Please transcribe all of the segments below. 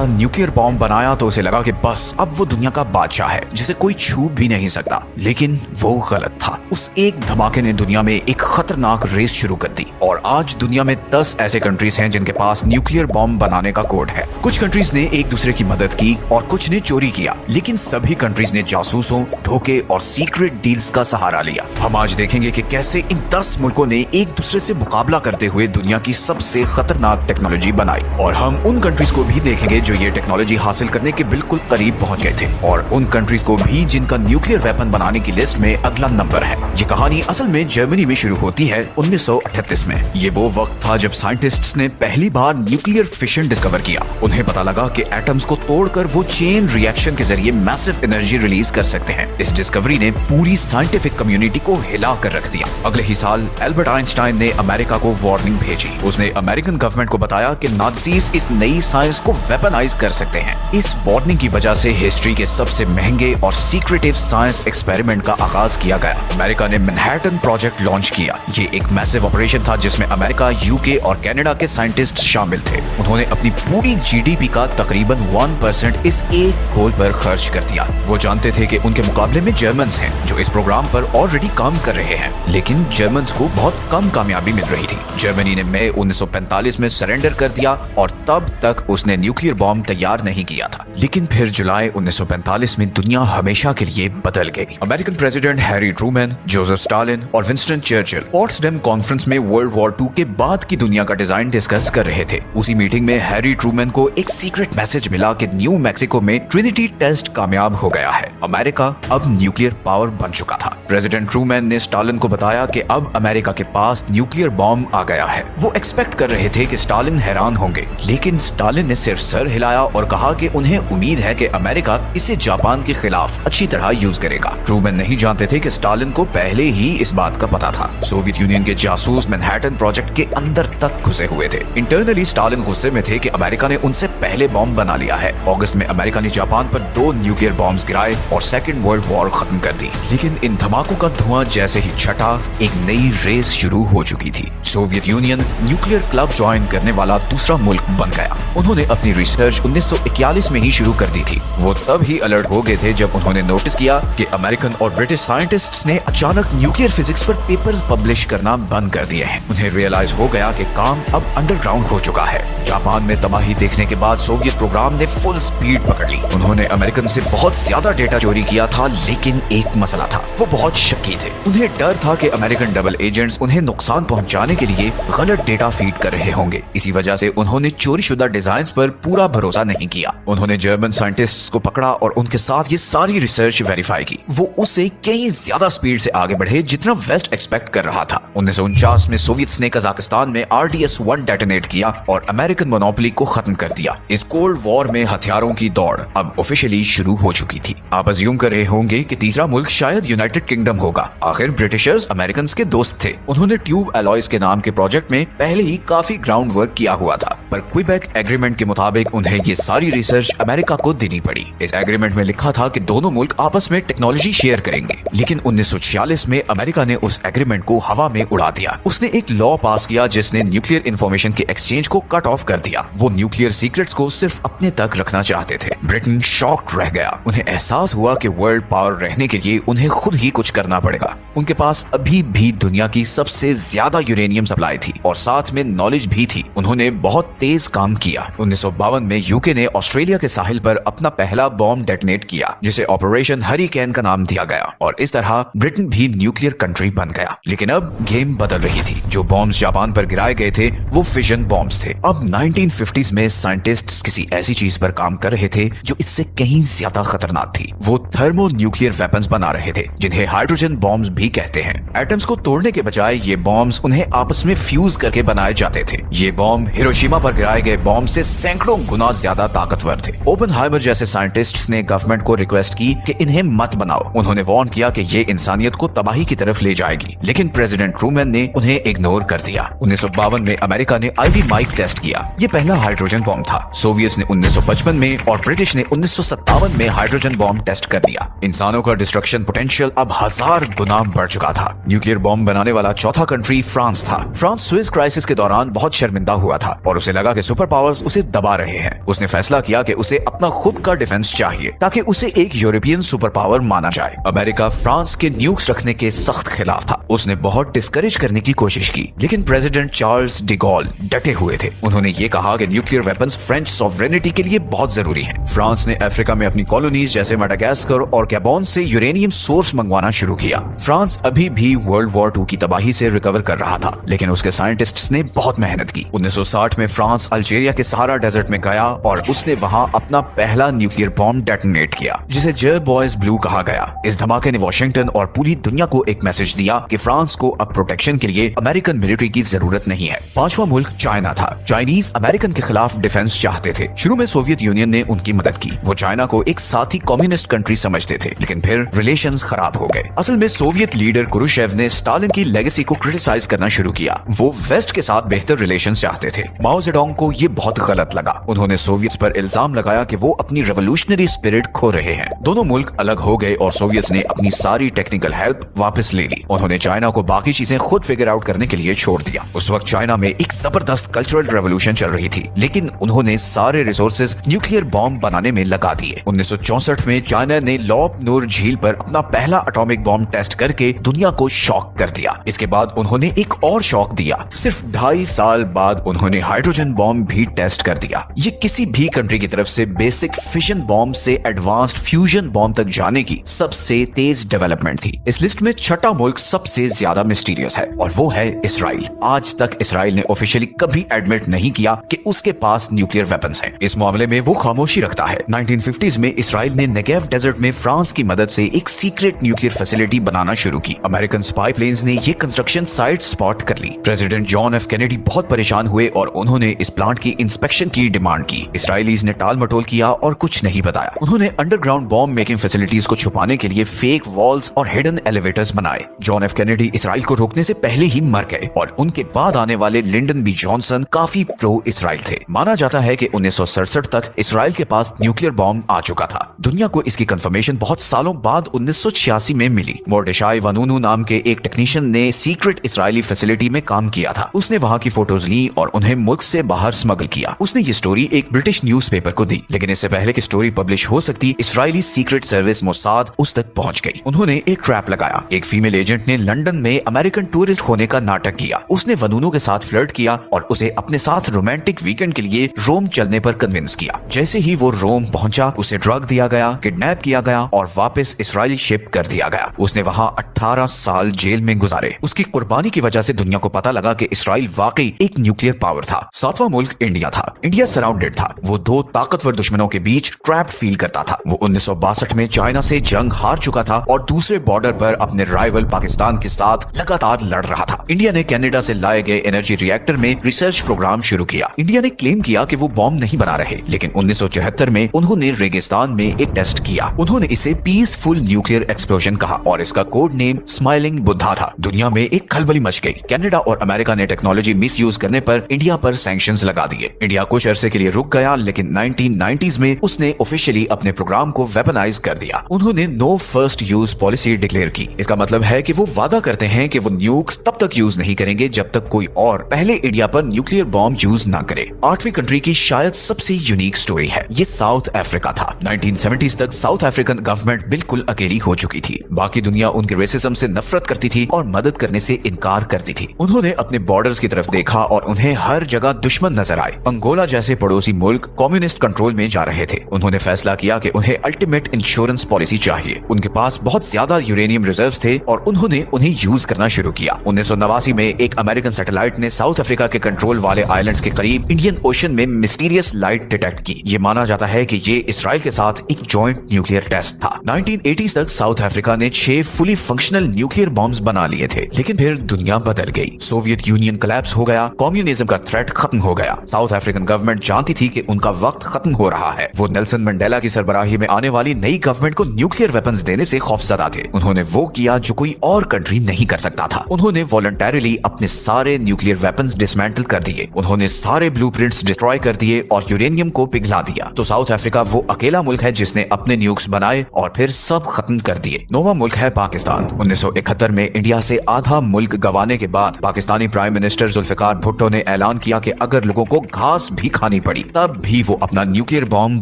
America nuclear bomb बनाया तो उसे लगा कि बस अब वो दुनिया का बादशाह है जिसे कोई छू भी नहीं सकता, लेकिन वो गलत था। उस एक धमाके ने दुनिया में एक खतरनाक रेस शुरू कर दी और आज दुनिया में 10 ऐसे कंट्रीज हैं जिनके पास न्यूक्लियर बॉम्ब बनाने का कोड है। कुछ कंट्रीज ने एक दूसरे की मदद की और कुछ ने चोरी किया, लेकिन सभी कंट्रीज ने जासूसों, धोखे और सीक्रेट डील्स का सहारा लिया। हम आज देखेंगे कि कैसे इन 10 मुल्कों ने एक दूसरे से मुकाबला करते हुए दुनिया की सबसे खतरनाक टेक्नोलॉजी बनाई, और हम उन कंट्रीज को भी देखेंगे जो ये टेक्नोलॉजी हासिल करने के बिल्कुल करीब पहुंच गए थे, और उन कंट्रीज को भी जिनका न्यूक्लियर वेपन बनाने की लिस्ट में अगला नंबर है। ये कहानी असल में जर्मनी में शुरू होती है 1938 में। ये वो वक्त था जब साइंटिस्ट्स ने पहली बार न्यूक्लियर फिशन डिस्कवर किया। उन्हें पता लगा कि एटम्स को तोड़कर वो चेन रिएक्शन के जरिए मैसिव एनर्जी रिलीज कर सकते हैं। इस डिस्कवरी ने पूरी साइंटिफिक कम्युनिटी को हिला कर रख दिया। अगले ही साल एल्बर्ट आइंस्टाइन ने अमेरिका को वार्निंग भेजी। उसने अमेरिकन गवर्नमेंट को बताया कि नाज़ीज इस नई साइंस को वेपनाइज कर सकते हैं। इस वार्निंग की वजह से हिस्ट्री के सबसे महंगे और सीक्रेटिव साइंस एक्सपेरिमेंट का आगाज किया गया। अमेरिका ने मैनहट्टन प्रोजेक्ट लॉन्च किया। ये एक मैसिव ऑपरेशन था जिसमें अमेरिका, यूके और कनाडा के साइंटिस्ट शामिल थे। उन्होंने अपनी पूरी जीडीपी का तकरीबन 1% इस एक गोल पर खर्च कर दिया। वो जानते थे कि उनके मुकाबले में जर्मन्स हैं जो इस प्रोग्राम पर ऑलरेडी काम कर रहे हैं, लेकिन जर्मन्स को बहुत कम कामयाबी मिल रही थी। जर्मनी ने मई 1945 में सरेंडर कर दिया और तब तक उसने न्यूक्लियर बॉम्ब तैयार नहीं किया था। लेकिन फिर जुलाई 1945 में दुनिया हमेशा के लिए बदल गई। American president Harry Trueman, Joseph Stalin और विंस्टन चर्चिल पोट्सडैम कॉन्फ्रेंस में वर्ल्ड वॉर 2 के बाद की दुनिया का डिजाइन डिस्कस कर रहे थे। उसी मीटिंग में हैरी ट्रूमैन को एक सीक्रेट मैसेज मिला कि न्यू मैक्सिको में ट्रिनिटी टेस्ट कामयाब हो गया है। अमेरिका अब न्यूक्लियर पावर बन चुका था। प्रेसिडेंट ट्रूमैन ने स्टालिन को बताया कि अब अमेरिका के पास न्यूक्लियर बॉम्ब आ गया है। वो एक्सपेक्ट कर रहे थे कि स्टालिन हैरान होंगे, लेकिन स्टालिन ने सिर्फ सर हिलाया और कहा कि उन्हें उम्मीद है कि अमेरिका इसे जापान के खिलाफ अच्छी तरह यूज करेगा। ट्रूमैन नहीं जानते थे कि स्टालिन को पहले ही इस बात का पता था। सोवियत यूनियन के जासूस मैनहट्टन प्रोजेक्ट के अंदर तक घुसे हुए थे। इंटरनली स्टालिन गुस्से में थे कि अमेरिका ने उनसे पहले बॉम्ब बना लिया है। अगस्त में अमेरिका ने जापान पर 2 न्यूक्लियर बॉम्ब्स गिराए और सेकेंड वर्ल्ड वॉर खत्म कर दी। लेकिन इन धमाकों का धुआं जैसे ही छटा, एक नई रेस शुरू हो चुकी थी। Soviet union nuclear club join करने वाला दूसरा मुल्क बन गया। उन्होंने अपनी रिसर्च 1941 में ही शुरू कर दी थी। वो तब ही अलर्ट हो गए थे जब उन्होंने नोटिस किया कि अमेरिकन और ब्रिटिश साइंटिस्ट्स ने अचानक न्यूक्लियर फिजिक्स पर पेपर्स पब्लिश करना बंद कर दिए हैं। उन्हें रियलाइज हो गया कि काम अब अंडरग्राउंड हो चुका है। जापान में तबाही देखने के बाद सोवियत प्रोग्राम ने फुल स्पीड पकड़ ली। उन्होंने अमेरिकन से बहुत ज्यादा डेटा चोरी किया था, लेकिन एक मसला था, वो बहुत शक्की थे। उन्हें डर था कि अमेरिकन डबल एजेंट्स उन्हें नुकसान पहुंचाने के लिए गलत डेटा फीड कर रहे होंगे। इसी वजह से उन्होंने चोरी शुदा डिजाइन पर पूरा भरोसा नहीं किया। उन्होंने जर्मन साइंटिस्ट्स को पकड़ा और उनके साथ ये सारी रिसर्च वेरीफाई की। वो उससे कई ज्यादा स्पीड से आगे बढ़े जितना वेस्ट एक्सपेक्ट कर रहा था। 1949 में सोवियत्स ने कजाकिस्तान में RDS-1 डेटोनेट किया और अमेरिकन मोनोपोली को खत्म कर दिया। इस कोल्ड वॉर में हथियारों की दौड़ अब ऑफिशियली शुरू हो चुकी थी। आप अज्यूम कर रहे होंगे कि तीसरा मुल्क शायद यूनाइटेड किंगडम होगा। आखिर ब्रिटिशर्स अमेरिकन के दोस्त थे। उन्होंने ट्यूब एलॉयज के नाम के प्रोजेक्ट में पहले ही काफी ग्राउंड वर्क किया हुआ था, पर क्विबेक एग्रीमेंट के मुताबिक उन्हें ये सारी रिसर्च अमेरिका को देनी पड़ी। इस एग्रीमेंट में लिखा था कि दोनों मुल्क आपस में टेक्नोलॉजी शेयर करेंगे, लेकिन 1946 में अमेरिका ने उस एग्रीमेंट को हवा में उड़ा दिया। उसने एक लॉ पास किया जिसने न्यूक्लियर इंफॉर्मेशन के एक्सचेंज को कट ऑफ कर दिया। वो न्यूक्लियर सीक्रेट्स को सिर्फ अपने तक रखना चाहते थे। ब्रिटेन शॉक्ड रह गया। उन्हें एहसास हुआ कि वर्ल्ड पावर रहने के लिए उन्हें खुद ही कुछ करना पड़ेगा। उनके पास अभी भी दुनिया की सबसे ज्यादा यूरेनियम सप्लाई थी और साथ में नॉलेज भी थी। उन्होंने बहुत तेज काम किया। 1952 में यूके ने ऑस्ट्रेलिया के साहिल पर अपना पहला बॉम्ब डेटोनेट किया, जिसे ऑपरेशन हरिकेन का नाम दिया गया, और इस तरह ब्रिटेन भी न्यूक्लियर कंट्री बन गया। लेकिन अब गेम बदल रही थी। जो बॉम्ब्स जापान पर गिराए गए थे वो फिजन बॉम्ब्स थे। अब 1950s में साइंटिस्ट्स किसी ऐसी चीज पर काम कर रहे थे जो इससे कहीं ज्यादा खतरनाक थी। वो थर्मो न्यूक्लियर वेपन्स बना रहे थे, जिन्हें हाइड्रोजन बॉम्ब्स भी कहते हैं। एटम्स को तोड़ने के बजाय ये बॉम्ब्स उन्हें आपस में फ्यूज करके बनाए जाते थे। ये बॉम्ब हिरोशिमा पर गिराए गए बॉम्ब से सैकड़ों गुना ज्यादा ताकतवर थे। ओपेनहाइमर जैसे साइंटिस्ट्स ने गवर्नमेंट को रिक्वेस्ट की कि इन्हें मत बनाओ। उन्होंने वार्न किया कि ये इंसानियत को तबाही की तरफ ले जाएगी, लेकिन प्रेसिडेंट ट्रूमैन ने उन्हें इग्नोर कर दिया। 1952 में अमेरिका ने आईवी माइक टेस्ट किया। ये पहला हाइड्रोजन बॉम्ब था। सोवियत ने 1955 में और ब्रिटिश ने 1957 में हाइड्रोजन बॉम्ब टेस्ट कर दिया। इंसानों का डिस्ट्रक्शन पोटेंशियल अब 1000 गुना बढ़ चुका था। न्यूक्लियर बॉम्ब बनाने वाला चौथा कंट्री फ्रांस था। फ्रांस स्विस क्राइसिस के दौरान बहुत शर्मिंदा हुआ था और उसे लगा कि सुपर पावर्स उसे दबा रहे हैं। उसने फैसला किया कि उसे अपना खुद का डिफेंस चाहिए ताकि उसे एक यूरोपियन सुपर पावर माना जाए। अमेरिका फ्रांस के न्यूक्स रखने के सख्त खिलाफ था। उसने बहुत डिस्करेज करने की कोशिश की, लेकिन प्रेसिडेंट चार्ल्स डी गॉल डटे हुए थे। उन्होंने ये कहा कि न्यूक्लियर वेपन्स फ्रेंच सॉवरेनिटी के लिए बहुत जरूरी है। फ्रांस ने अफ्रीका में अपनी कॉलोनीज जैसे मेडागास्कर और गैबोन से यूरेनियम सोर्स मंगवाना शुरू किया। फ्रांस अभी भी वर्ल्ड वॉर 2 की तबाही से रिकवर कर रहा था, लेकिन उसके साइंटिस्ट्स ने बहुत मेहनत की। 1960 में फ्रांस अल्जीरिया के सहारा डेजर्ट में गया और उसने वहां अपना पहला न्यूक्लियर बॉम्ब डेटोनेट किया, जिसे जेल बॉयज ब्लू कहा गया। इस धमाके ने वॉशिंगटन और पूरी दुनिया को एक मैसेज दिया कि फ्रांस को अब प्रोटेक्शन के लिए अमेरिकन मिलिट्री की जरूरत नहीं है। पांचवा मुल्क चाइना था। चाइनीज अमेरिकन के खिलाफ डिफेंस चाहते थे। शुरू में सोवियत यूनियन ने उनकी मदद की। वो चाइना को एक साथी कम्युनिस्ट कंट्री समझते थे, लेकिन फिर रिलेशंस खराब हो गए। असल में सोवियत लीडर क्रुश्चेव ने स्टालिन की लेगेसी को क्रिटिसाइज करना शुरू किया। वो वेस्ट के साथ बेहतर रिलेशंस चाहते थे। माओ जेडोंग को ये बहुत गलत लगा। उन्होंने सोवियट्स पर इल्जाम लगाया कि वो अपनी रेवोल्यूशनरी स्पिरिट खो रहे हैं। दोनों मुल्क अलग हो गए और सोवियट्स ने अपनी सारी टेक्निकल हेल्प वापस ले ली। उन्होंने चाइना को बाकी चीजें खुद फिगर आउट करने के लिए छोड़ दिया। उस वक्त चाइना में एक जबरदस्त कल्चरल रेवोल्यूशन चल रही थी, लेकिन उन्होंने सारे रिसोर्सेज न्यूक्लियर बॉम्ब बनाने में लगा दिए। 1964 में चाइना ने लॉप नूर झील पर अपना पहला एटॉमिक बॉम्ब टेस्ट करके दुनिया को शॉक कर दिया। इसके बाद उन्होंने एक और शॉक दिया। सिर्फ 2.5 साल बाद उन्होंने हाइड्रोजन बॉम्ब भी टेस्ट कर दिया। ये किसी भी कंट्री की तरफ से बेसिक फिशन बॉम्ब से एडवांस्ड फ्यूजन बॉम्ब तक जाने की सबसे तेज डेवलपमेंट थी। इस लिस्ट में छठा मुल्क सबसे ज्यादा मिस्टीरियस है और वो है इसराइल। आज तक इसराइल ने ऑफिशियली कभी एडमिट नहीं किया कि उसके पास न्यूक्लियर वेपन्स हैं। इस मामले में वो खामोशी रखता है। 1950s में इसराइल ने नेगेव डेजर्ट में फ्रांस की मदद से एक सीक्रेट न्यूक्लियर फैसिलिटी बनाना शुरू की। अमेरिकन स्पाई प्लेन्स ने ये कंस्ट्रक्शन साइट स्पॉट कर ली। प्रेसिडेंट जॉन एफ कैनेडी बहुत परेशान हुए और उन्होंने इस प्लांट की इंस्पेक्शन की डिमांड की। इसराइलीज ने टाल मटोल किया और कुछ नहीं बताया। उन्होंने अंडरग्राउंड बॉम्ब मेकिंग फैसिलिटीज को छुपाने के लिए फेक वॉल्स और हिडन एलिवेटर्स बनाए। जॉन एफ कैनेडी इसराइल को रोकने से पहले ही मर गए और उनके बाद आने वाले लिंडन बी जॉनसन काफी प्रो इसराइल थे। माना जाता है कि 1967 तक इसराइल के पास न्यूक्लियर बॉम्ब आ चुका था। दुनिया को इसकी कंफर्मेशन बहुत सालों बाद 1986 में मिली। मोर्डेशाई वानूनू नाम के एक टेक्नीशियन ने सीक्रेट इसराइली फैसिलिटी में काम किया था। उसने वहां की फोटोज ली और उन्हें मुल्क से बाहर स्मगल किया। उसने ये स्टोरी एक ब्रिटिश न्यूज़पेपर को दी, लेकिन इससे पहले कि स्टोरी पब्लिश हो सकती, इसराइली सीक्रेट सर्विस मोसाद उस तक पहुंच गई। उन्होंने एक ट्रैप लगाया। एक फीमेल एजेंट ने लंदन में अमेरिकन टूरिस्ट होने का नाटक किया। उसने वानूनू के साथ फ्लर्ट किया और उसे अपने साथ रोमांटिक वीकेंड के लिए रोम चलने पर कन्विंस किया। जैसे ही वो रोम पहुंचा, उसे ड्रग दिया गया, किडनैप किया गया और वापस इसराइली शिप कर दिया गया। उसने वहां 18 साल जेल में गुजारे। उसकी कुर्बानी की वजह से दुनिया को पता लगा कि इसराइल वाकई एक न्यूक्लियर पावर था। सातवां मुल्क इंडिया था। इंडिया सराउंडेड था। वो दो ताकतवर दुश्मनों के बीच ट्रैप्ड फील करता था। वो 1962 में चाइना से जंग हार चुका था और दूसरे बॉर्डर पर अपने राइवल पाकिस्तान के साथ लगातार लड़ रहा था। इंडिया ने कनाडा से लाए गए एनर्जी रिएक्टर में रिसर्च प्रोग्राम शुरू किया। इंडिया ने क्लेम किया कि वो बॉम्ब नहीं बना रहे, लेकिन 1974 में उन्होंने रेगिस्तान में एक टेस्ट किया। उन्होंने इसे पीसफुल न्यूक्लियर एक्सप्लोजन कहा और इसका कोड नेम स्माइलिंग बुद्धा था। दुनिया में एक खलबली मच गई। कनाडा और अमेरिका ने टेक्नोलॉजी मिसयूज करने पर इंडिया पर सैंक्शंस लगा दिए। इंडिया कुछ अरसे के लिए रुक गया, लेकिन 1990s में उसने ऑफिशियली अपने प्रोग्राम को वेपनाइज कर दिया। उन्होंने no first use policy declare की। इसका मतलब है कि वो वादा करते हैं कि वो न्यूक्स तब तक यूज नहीं करेंगे जब तक कोई और पहले इंडिया पर न्यूक्लियर बॉम्ब यूज ना करे। 8वीं कंट्री की शायद सबसे यूनिक स्टोरी है। ये साउथ अफ्रीका था। 1970s तक साउथ अफ्रीकन गवर्नमेंट बिल्कुल अकेली हो चुकी थी। बाकी दुनिया उनके रेसिज्म से नफरत करती थी और मदद करने से इनकार करती थी। उन्होंने अपने बॉर्डर्स की तरफ देखा और उन्हें हर जगह दुश्मन नजर आए। अंगोला जैसे पड़ोसी मुल्क कम्युनिस्ट कंट्रोल में जा रहे थे। उन्होंने फैसला किया कि उन्हें अल्टीमेट इंश्योरेंस पॉलिसी चाहिए। उनके पास बहुत ज्यादा यूरेनियम रिजर्व्स थे और उन्होंने उन्हें यूज करना शुरू किया। 1989 में एक अमेरिकन सैटेलाइट ने साउथ अफ्रीका के कंट्रोल वाले आइलैंड्स के करीब इंडियन ओशन में मिस्टीरियस लाइट डिटेक्ट की। ये माना जाता है कि ये इसराइल के साथ एक जॉइंट न्यूक्लियर टेस्ट था। 1980s तक साउथ अफ्रीका ने 6 फुली फंक्शनल न्यूक्लियर बॉम्ब्स बना लिए थे, लेकिन फिर दुनिया बदल गई। सोवियत यूनियन कोलैप्स हो गया। कम्युनिज्म का थ्रेट खत्म हो गया। साउथ अफ्रीकन गवर्नमेंट जानती थी कि उनका वक्त खत्म हो रहा है। वो नेल्सन मंडेला की सरबराही में आने वाली नई गवर्नमेंट को न्यूक्लियर वेपन्स देने से खौफजदा थे। उन्होंने वो किया जो कोई और कंट्री नहीं कर सकता था। उन्होंने वॉलंटरीली अपने सारे न्यूक्लियर वेपन्स डिसमेंटल कर दिए। उन्होंने सारे ब्लूप्रिंट्स डिस्ट्रॉय कर दिए और यूरेनियम को पिघला दिया। तो साउथ अफ्रीका वो अकेला मुल्क है जिसने अपने न्यूक्स बनाए और फिर सब खत्म कर दिए। नौवां मुल्क है पाकिस्तान। 1971 में इंडिया से आधा मुल्क गंवाने के बाद पाकिस्तानी प्राइम मिनिस्टर जुल्फिकार भुट्टो ने ऐलान किया कि अगर लोगों को घास भी खानी पड़ी तब भी वो अपना न्यूक्लियर बॉम्ब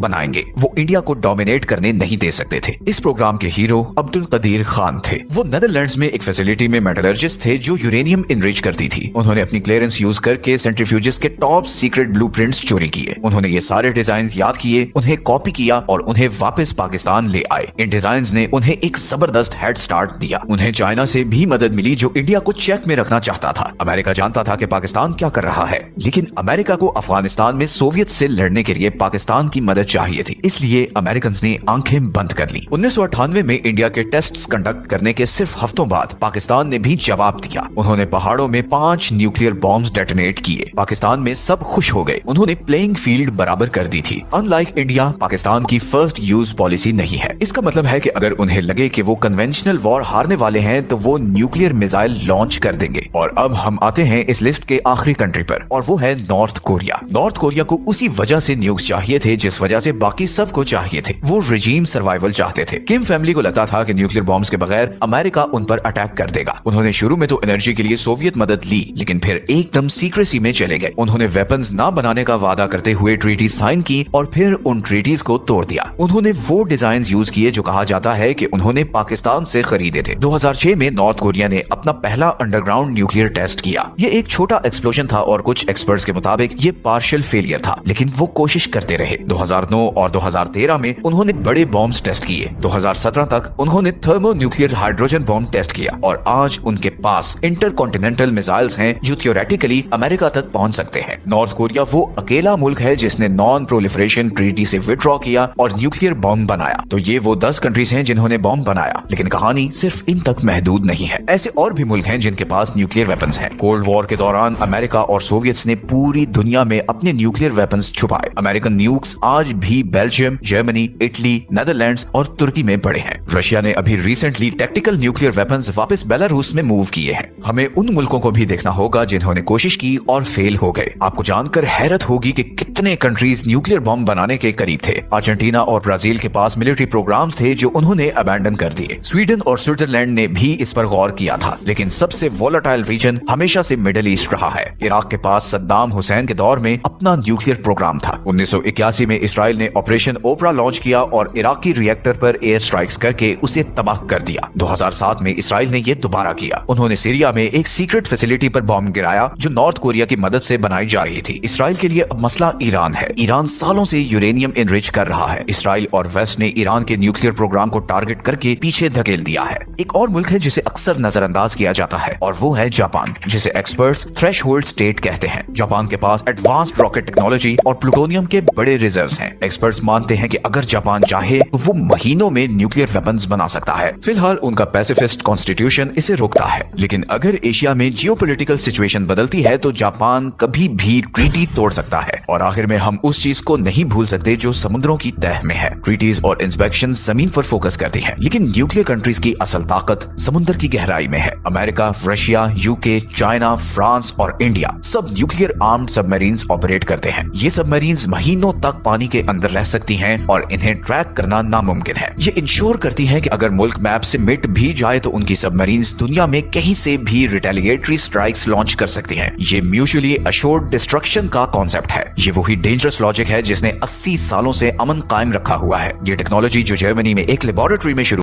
बनाएंगे। वो इंडिया को डोमिनेट करने नहीं दे सकते थे। इस प्रोग्राम के हीरो अब्दुल कदीर खान थे। वो नेदरलैंड्स में एक फैसिलिटी में मेटलर्जिस्ट थे जो यूरेनियम इनरिच करती थी। उन्होंने अपनी क्लियरेंस यूज करके सेंट्रीफ्यूजेस के टॉप सीक्रेट ब्लूप्रिंट्स चोरी किए। उन्होंने ये सारे डिजाइन याद किए, उन्हें कॉपी किया और उन्हें वापस पाकिस्तान ले आए। इन डिजाइन ने उन्हें एक जबरदस्त हेड स्टार्ट दिया। उन्हें चाइना से भी मदद मिली जो इंडिया को चेक में रखना चाहता था। अमेरिका जानता था कि पाकिस्तान क्या कर रहा है, लेकिन अमेरिका को अफगानिस्तान में सोवियत से लड़ने के लिए पाकिस्तान की मदद चाहिए थी, इसलिए अमेरिकन ने आंखें बंद कर ली। 1998 में इंडिया के टेस्ट्स कंडक्ट करने के सिर्फ हफ्तों बाद पाकिस्तान ने भी जवाब दिया। उन्होंने पहाड़ों में 5 न्यूक्लियर बॉम्ब्स डेटोनेट किए। पाकिस्तान में सब खुश हो गए। उन्होंने प्लेइंग फील्ड बराबर कर दी थी। अनलाइक इंडिया, पाकिस्तान की फर्स्ट यूज पॉलिसी नहीं है। इसका मतलब है कि अगर उन्हें लगे कि वो कन्वेंशनल वॉर हारने वाले हैं तो वो न्यूक्लियर मिसाइल लॉन्च कर देंगे। और अब हम आते हैं इस लिस्ट के आखिरी कंट्री पर, और वो है नॉर्थ कोरिया। नॉर्थ कोरिया को उसी वजह से न्यूक्लियर चाहिए थे जिस वजह से बाकी सबको चाहिए थे। वो रिजीम सर्वाइवल चाहते थे। किम फैमिली को लगता था कि न्यूक्लियर बॉम्ब्स के बगैर अमेरिका उन पर अटैक कर देगा। उन्होंने शुरू में तो एनर्जी के लिए सोवियत मदद ली, लेकिन फिर एकदम सीक्रेसी में चले गए। उन्होंने वेपन्स ना बनाने का वादा करते हुए ट्रीटी साइन की और फिर उन ट्रीटीज को तोड़ दिया। उन्होंने वो डिजाइन यूज किए जो कहा जाता है कि उन्होंने पाकिस्तान से खरीदे थे। 2006 में नॉर्थ कोरिया ने अपना पहला अंडरग्राउंड न्यूक्लियर टेस्ट किया। ये एक छोटा एक्सप्लोजन था और कुछ एक्सपर्ट्स के मुताबिक ये पार्शियल फेलियर था, लेकिन वो कोशिश करते रहे। 2009 और 2013 में उन्होंने बड़े बॉम्ब्स टेस्ट किए। 2017 तक उन्होंने thermo nuclear hydrogen bomb test किया और आज उनके पास इंटरकॉन्टिनेंटल मिसाइल्स हैं जो थियोरेटिकली अमेरिका तक पहुंच सकते हैं। नॉर्थ कोरिया वो अकेला मुल्क है जिसने नॉन प्रोलिफरेशन ट्रीटी से विड्रॉ किया और न्यूक्लियर बॉम्ब बनाया। तो ये वो 10 कंट्रीज हैं जिन्होंने बॉम्ब बनाया, लेकिन कहानी सिर्फ इन तक महदूद नहीं है। ऐसे और भी मुल्क हैं जिनके पास न्यूक्लियर वेपन्स हैं। कोल्ड वॉर के दौरान अमेरिका और सोवियट्स ने पूरी दुनिया में अपने न्यूक्लियर वेपन्स छुपाए। अमेरिकन न्यूक्स आज भी बेल्जियम, जर्मनी, इटली, नेदरलैंड्स और तुर्की में पड़े हैं। रशिया ने अभी रिसेंटली टैक्टिकल न्यूक्लियर वेपन्स वापस बेलारूस में मूव किए हैं। हमें उन मुल्कों को भी देखना होगा जिन्होंने कोशिश की और फेल हो गए। आपको जानकर हैरत होगी कि कितने कंट्रीज न्यूक्लियर बॉम्ब बनाने के करीब थे। अर्जेंटीना और ब्राजील के पास मिलिट्री प्रोग्राम्स थे जो उन्होंने अबैंडन कर दिए। स्वीडन और स्विट्जरलैंड ने भी इस पर गौर किया था, लेकिन सबसे वोलेटाइल रीजन हमेशा से मिडिल ईस्ट रहा है। इराक के पास सद्दाम हुसैन के दौर में अपना न्यूक्लियर प्रोग्राम था। 1981 में इसराइल ने ऑपरेशन ओपरा लॉन्च किया और इराकी रिएक्टर पर एयर स्ट्राइक्स करके उसे तबाह कर दिया। 2007 में इसराइल ने यह दोबारा किया। उन्होंने सीरिया में एक सीक्रेट फैसिलिटी पर बॉम्ब गिराया जो नॉर्थ कोरिया की मदद से बनाई जा रही थी। इसराइल के लिए अब मसला ईरान है। ईरान सालों से यूरेनियम इनरिच कर रहा है। इसराइल और वेस्ट ने ईरान के न्यूक्लियर प्रोग्राम को टारगेट करके पीछे धकेल दिया है। एक और मुल्क है जिसे अक्सर नजरअंदाज किया जाता है और वो है जापान, जिसे एक्सपर्ट्स थ्रेशहोल्ड स्टेट कहते हैं। जापान के पास एडवांस्ड रॉकेट टेक्नोलॉजी और प्लूटोनियम के बड़े रिजर्व्स हैं। एक्सपर्ट्स मानते हैं कि अगर जापान चाहे तो वो महीनों में न्यूक्लियर वेपन्स बना सकता है। फिलहाल उनका पैसिफिस्ट कॉन्स्टिट्यूशन इसे रोकता है, लेकिन अगर एशिया में जियोपॉलिटिकल सिचुएशन बदलती है तो जापान कभी भी ट्रीटी तोड़ सकता है। और आखिर में हम उस चीज को नहीं भूल सकते जो समुद्रों की तह में है। ट्रीटीज और इंस्पेक्शन जमीन पर फोकस करती हैं, लेकिन न्यूक्लियर कंट्रीज की असल ताकत समुद्र की गहराई में है। America, Russia, UK, China, France और इंडिया सब न्यूक्लियर आर्म्ड सबमरीन्स ऑपरेट करते हैं। ये सबमरीन्स महीनों तक पानी के अंदर रह सकती हैं और इन्हें ट्रैक करना नामुमकिन है। ये इंश्योर करती हैं कि अगर मुल्क मैप से मिट भी जाए तो उनकी सबमरीन्स दुनिया में कहीं से भी रिटेलिएटरी स्ट्राइक्स लॉन्च कर सकती हैं। ये म्यूचुअली अश्योर्ड डिस्ट्रक्शन का कॉन्सेप्ट है। ये वही डेंजरस लॉजिक है जिसने 80 सालों से अमन कायम रखा हुआ है। ये टेक्नोलॉजी जो जर्मनी में एक लेबोरेटरी में शुरू